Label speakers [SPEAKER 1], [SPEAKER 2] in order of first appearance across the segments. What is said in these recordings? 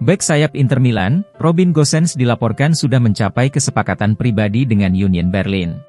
[SPEAKER 1] Bek sayap Inter Milan, Robin Gosens dilaporkan sudah mencapai kesepakatan pribadi dengan Union Berlin.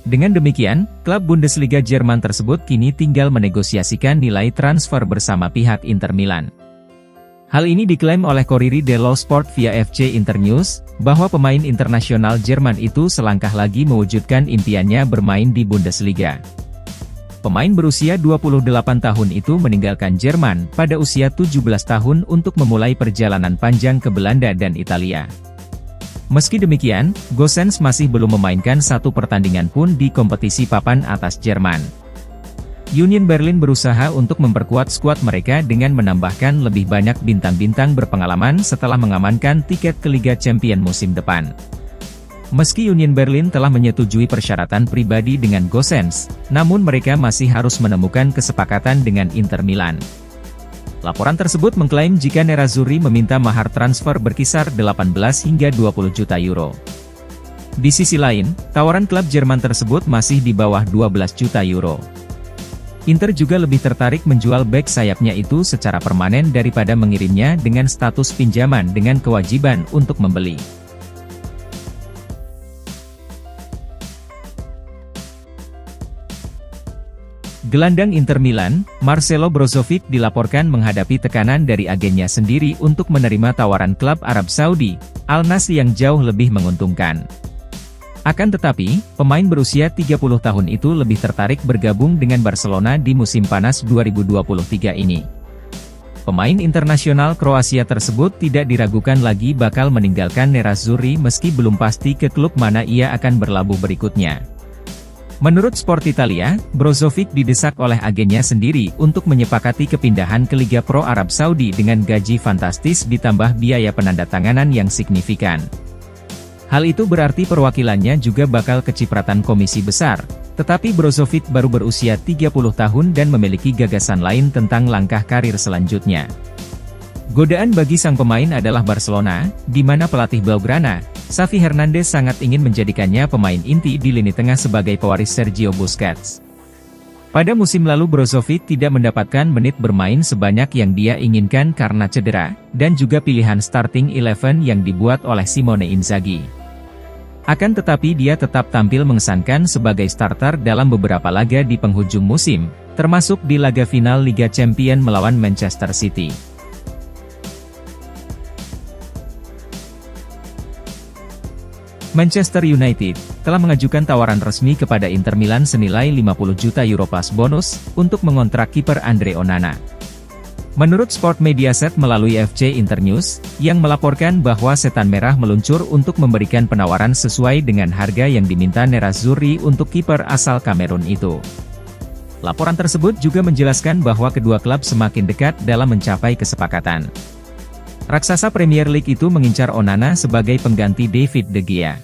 [SPEAKER 1] Dengan demikian, klub Bundesliga Jerman tersebut kini tinggal menegosiasikan nilai transfer bersama pihak Inter Milan. Hal ini diklaim oleh Corriere dello Sport via FC Internews, bahwa pemain internasional Jerman itu selangkah lagi mewujudkan impiannya bermain di Bundesliga. Pemain berusia 28 tahun itu meninggalkan Jerman pada usia 17 tahun untuk memulai perjalanan panjang ke Belanda dan Italia. Meski demikian, Gosens masih belum memainkan satu pertandingan pun di kompetisi papan atas Jerman. Union Berlin berusaha untuk memperkuat skuad mereka dengan menambahkan lebih banyak bintang-bintang berpengalaman setelah mengamankan tiket ke Liga Champions musim depan. Meski Union Berlin telah menyetujui persyaratan pribadi dengan Gosens, namun mereka masih harus menemukan kesepakatan dengan Inter Milan. Laporan tersebut mengklaim jika Nerazzurri meminta mahar transfer berkisar 18 hingga 20 juta euro. Di sisi lain, tawaran klub Jerman tersebut masih di bawah 12 juta euro. Inter juga lebih tertarik menjual bek sayapnya itu secara permanen daripada mengirimnya dengan status pinjaman dengan kewajiban untuk membeli. Gelandang Inter Milan, Marcelo Brozovic dilaporkan menghadapi tekanan dari agennya sendiri untuk menerima tawaran klub Arab Saudi, Al Nassr yang jauh lebih menguntungkan. Akan tetapi, pemain berusia 30 tahun itu lebih tertarik bergabung dengan Barcelona di musim panas 2023 ini. Pemain internasional Kroasia tersebut tidak diragukan lagi bakal meninggalkan Nerazzurri meski belum pasti ke klub mana ia akan berlabuh berikutnya. Menurut Sport Italia, Brozovic didesak oleh agennya sendiri untuk menyepakati kepindahan ke Liga Pro Arab Saudi dengan gaji fantastis ditambah biaya penandatanganan yang signifikan. Hal itu berarti perwakilannya juga bakal kecipratan komisi besar, tetapi Brozovic baru berusia 30 tahun dan memiliki gagasan lain tentang langkah karir selanjutnya. Godaan bagi sang pemain adalah Barcelona, di mana pelatih Blaugrana, Xavi Hernandez sangat ingin menjadikannya pemain inti di lini tengah sebagai pewaris Sergio Busquets. Pada musim lalu Brozovic tidak mendapatkan menit bermain sebanyak yang dia inginkan karena cedera, dan juga pilihan starting 11 yang dibuat oleh Simone Inzaghi. Akan tetapi dia tetap tampil mengesankan sebagai starter dalam beberapa laga di penghujung musim, termasuk di laga final Liga Champions melawan Manchester City. Manchester United telah mengajukan tawaran resmi kepada Inter Milan senilai 50 juta euro plus bonus untuk mengontrak kiper Andre Onana. Menurut Sport Mediaset melalui FC Internews, yang melaporkan bahwa Setan Merah meluncur untuk memberikan penawaran sesuai dengan harga yang diminta Nerazzurri untuk kiper asal Kamerun itu. Laporan tersebut juga menjelaskan bahwa kedua klub semakin dekat dalam mencapai kesepakatan. Raksasa Premier League itu mengincar Onana sebagai pengganti David De Gea.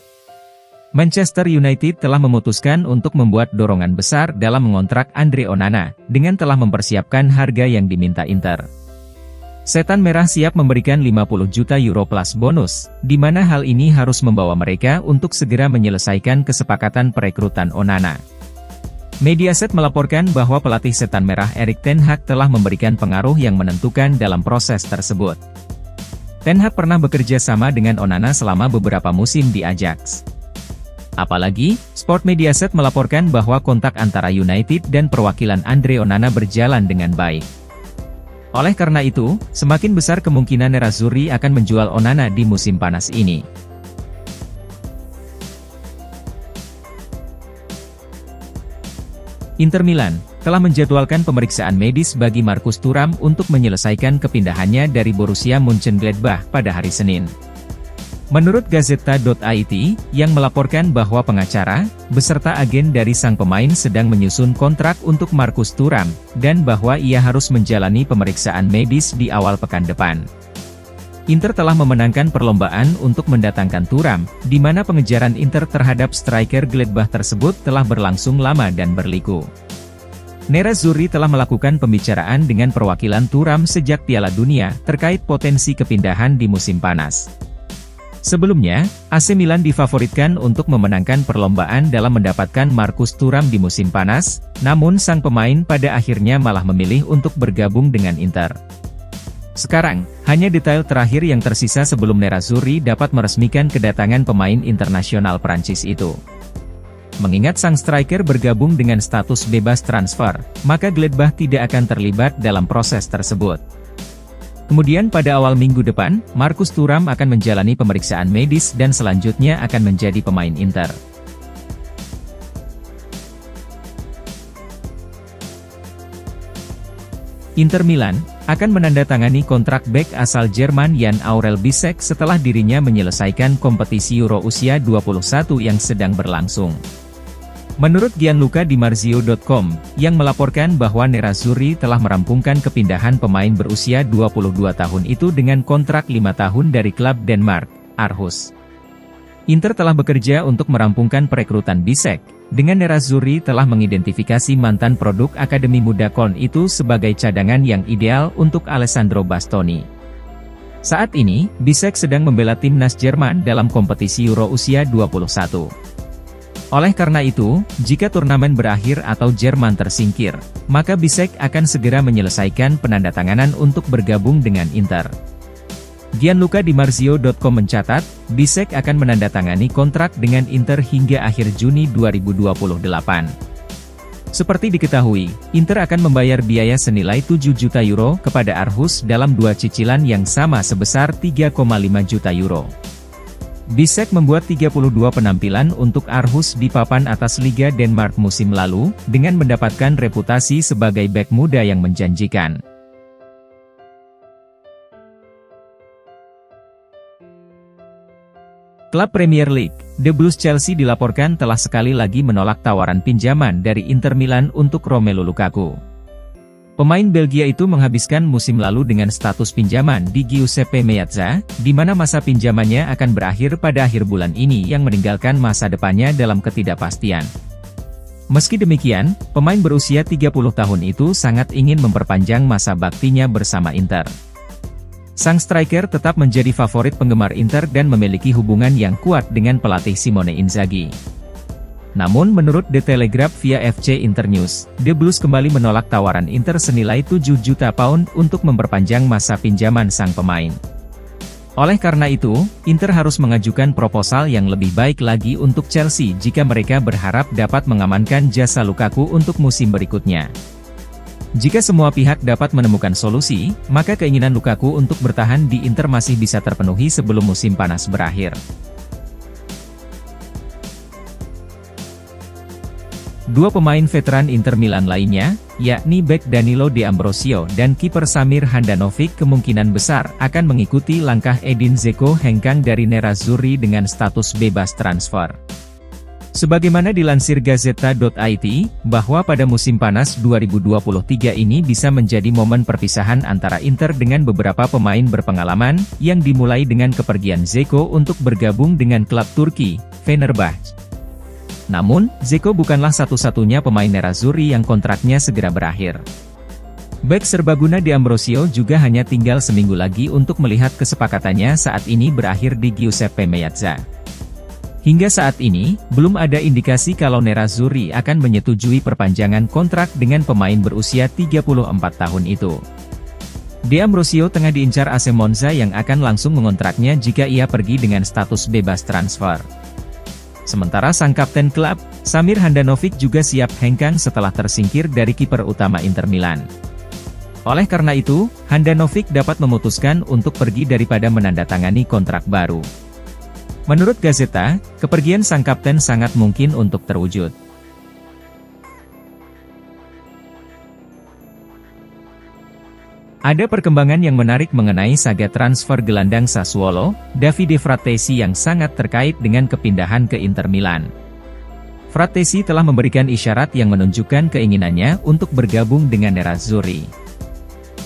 [SPEAKER 1] Manchester United telah memutuskan untuk membuat dorongan besar dalam mengontrak Andre Onana, dengan telah mempersiapkan harga yang diminta Inter. Setan Merah siap memberikan 50 juta euro plus bonus, di mana hal ini harus membawa mereka untuk segera menyelesaikan kesepakatan perekrutan Onana. Mediaset melaporkan bahwa pelatih Setan Merah Erik ten Hag telah memberikan pengaruh yang menentukan dalam proses tersebut. Ten Hag pernah bekerja sama dengan Onana selama beberapa musim di Ajax. Apalagi, Sport Mediaset melaporkan bahwa kontak antara United dan perwakilan Andre Onana berjalan dengan baik. Oleh karena itu, semakin besar kemungkinan Nerazzurri akan menjual Onana di musim panas ini. Inter Milan telah menjadwalkan pemeriksaan medis bagi Marcus Thuram untuk menyelesaikan kepindahannya dari Borussia Mönchengladbach pada hari Senin. Menurut Gazeta.it, yang melaporkan bahwa pengacara, beserta agen dari sang pemain sedang menyusun kontrak untuk Marcus Thuram, dan bahwa ia harus menjalani pemeriksaan medis di awal pekan depan. Inter telah memenangkan perlombaan untuk mendatangkan Thuram, di mana pengejaran Inter terhadap striker Gladbach tersebut telah berlangsung lama dan berliku. Nerazzurri telah melakukan pembicaraan dengan perwakilan Thuram sejak Piala Dunia terkait potensi kepindahan di musim panas. Sebelumnya, AC Milan difavoritkan untuk memenangkan perlombaan dalam mendapatkan Marcus Thuram di musim panas, namun sang pemain pada akhirnya malah memilih untuk bergabung dengan Inter. Sekarang, hanya detail terakhir yang tersisa sebelum Nerazzurri dapat meresmikan kedatangan pemain internasional Prancis itu. Mengingat sang striker bergabung dengan status bebas transfer, maka Gladbach tidak akan terlibat dalam proses tersebut. Kemudian pada awal minggu depan, Marcus Thuram akan menjalani pemeriksaan medis dan selanjutnya akan menjadi pemain Inter. Inter Milan akan menandatangani kontrak bek asal Jerman Jan-Aurel Bisek setelah dirinya menyelesaikan kompetisi Euro usia 21 yang sedang berlangsung. Menurut Gianluca Di Marzio.com, yang melaporkan bahwa Nerazzurri telah merampungkan kepindahan pemain berusia 22 tahun itu dengan kontrak 5 tahun dari klub Denmark, Aarhus. Inter telah bekerja untuk merampungkan perekrutan Bisek, dengan Nerazzurri telah mengidentifikasi mantan produk Akademi Muda Köln itu sebagai cadangan yang ideal untuk Alessandro Bastoni. Saat ini, Bisek sedang membela timnas Jerman dalam kompetisi Euro usia 21. Oleh karena itu, jika turnamen berakhir atau Jerman tersingkir, maka Bisek akan segera menyelesaikan penandatanganan untuk bergabung dengan Inter. Gianluca Di Marzio.com mencatat, Bisek akan menandatangani kontrak dengan Inter hingga akhir Juni 2028. Seperti diketahui, Inter akan membayar biaya senilai 7 juta euro kepada Aarhus dalam 2 cicilan yang sama sebesar 3,5 juta euro. Bisek membuat 32 penampilan untuk Aarhus di papan atas Liga Denmark musim lalu, dengan mendapatkan reputasi sebagai bek muda yang menjanjikan. Klub Premier League, The Blues Chelsea dilaporkan telah sekali lagi menolak tawaran pinjaman dari Inter Milan untuk Romelu Lukaku. Pemain Belgia itu menghabiskan musim lalu dengan status pinjaman di Giuseppe Meazza, di mana masa pinjamannya akan berakhir pada akhir bulan ini yang meninggalkan masa depannya dalam ketidakpastian. Meski demikian, pemain berusia 30 tahun itu sangat ingin memperpanjang masa baktinya bersama Inter. Sang striker tetap menjadi favorit penggemar Inter dan memiliki hubungan yang kuat dengan pelatih Simone Inzaghi. Namun menurut The Telegraph via FC Internews, The Blues kembali menolak tawaran Inter senilai 7 juta pound untuk memperpanjang masa pinjaman sang pemain. Oleh karena itu, Inter harus mengajukan proposal yang lebih baik lagi untuk Chelsea jika mereka berharap dapat mengamankan jasa Lukaku untuk musim berikutnya. Jika semua pihak dapat menemukan solusi, maka keinginan Lukaku untuk bertahan di Inter masih bisa terpenuhi sebelum musim panas berakhir. Dua pemain veteran Inter Milan lainnya, yakni bek Danilo D'Ambrosio dan kiper Samir Handanovic kemungkinan besar akan mengikuti langkah Edin Dzeko hengkang dari Nerazzurri dengan status bebas transfer. Sebagaimana dilansir Gazeta.it, bahwa pada musim panas 2023 ini bisa menjadi momen perpisahan antara Inter dengan beberapa pemain berpengalaman, yang dimulai dengan kepergian Dzeko untuk bergabung dengan klub Turki, Fenerbahce. Namun, Dzeko bukanlah satu-satunya pemain Nerazzurri yang kontraknya segera berakhir. Bek serbaguna D'Ambrosio juga hanya tinggal seminggu lagi untuk melihat kesepakatannya saat ini berakhir di Giuseppe Meazza. Hingga saat ini, belum ada indikasi kalau Nerazzurri akan menyetujui perpanjangan kontrak dengan pemain berusia 34 tahun itu. D'Ambrosio tengah diincar AC Monza yang akan langsung mengontraknya jika ia pergi dengan status bebas transfer. Sementara sang kapten klub, Samir Handanovic juga siap hengkang setelah tersingkir dari kiper utama Inter Milan. Oleh karena itu, Handanovic dapat memutuskan untuk pergi daripada menandatangani kontrak baru. Menurut Gazeta, kepergian sang kapten sangat mungkin untuk terwujud. Ada perkembangan yang menarik mengenai saga transfer gelandang Sassuolo, Davide Frattesi yang sangat terkait dengan kepindahan ke Inter Milan. Frattesi telah memberikan isyarat yang menunjukkan keinginannya untuk bergabung dengan Nerazzurri.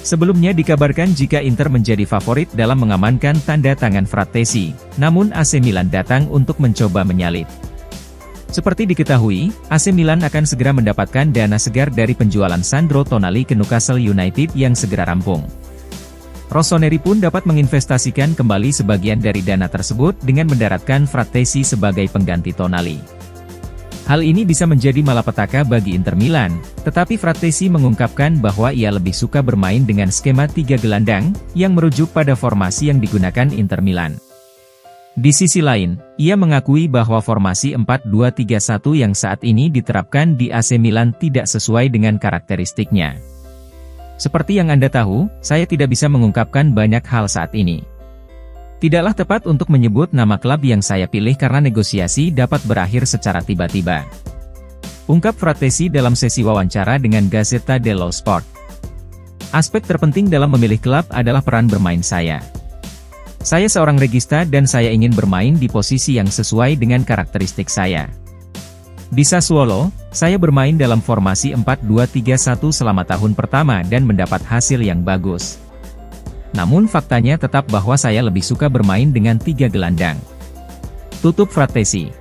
[SPEAKER 1] Sebelumnya dikabarkan jika Inter menjadi favorit dalam mengamankan tanda tangan Frattesi, namun AC Milan datang untuk mencoba menyalip. Seperti diketahui, AC Milan akan segera mendapatkan dana segar dari penjualan Sandro Tonali ke Newcastle United yang segera rampung. Rossoneri pun dapat menginvestasikan kembali sebagian dari dana tersebut dengan mendaratkan Frattesi sebagai pengganti Tonali. Hal ini bisa menjadi malapetaka bagi Inter Milan, tetapi Frattesi mengungkapkan bahwa ia lebih suka bermain dengan skema 3 gelandang, yang merujuk pada formasi yang digunakan Inter Milan. Di sisi lain, ia mengakui bahwa formasi 4-2-3-1 yang saat ini diterapkan di AC Milan tidak sesuai dengan karakteristiknya. Seperti yang Anda tahu, saya tidak bisa mengungkapkan banyak hal saat ini. Tidaklah tepat untuk menyebut nama klub yang saya pilih karena negosiasi dapat berakhir secara tiba-tiba. Ungkap Frattesi dalam sesi wawancara dengan Gazzetta dello Sport. Aspek terpenting dalam memilih klub adalah peran bermain saya. Saya seorang regista dan saya ingin bermain di posisi yang sesuai dengan karakteristik saya. Di Sassuolo, saya bermain dalam formasi 4-2-3-1 selama tahun pertama dan mendapat hasil yang bagus. Namun faktanya tetap bahwa saya lebih suka bermain dengan 3 gelandang. Tutup Frattesi.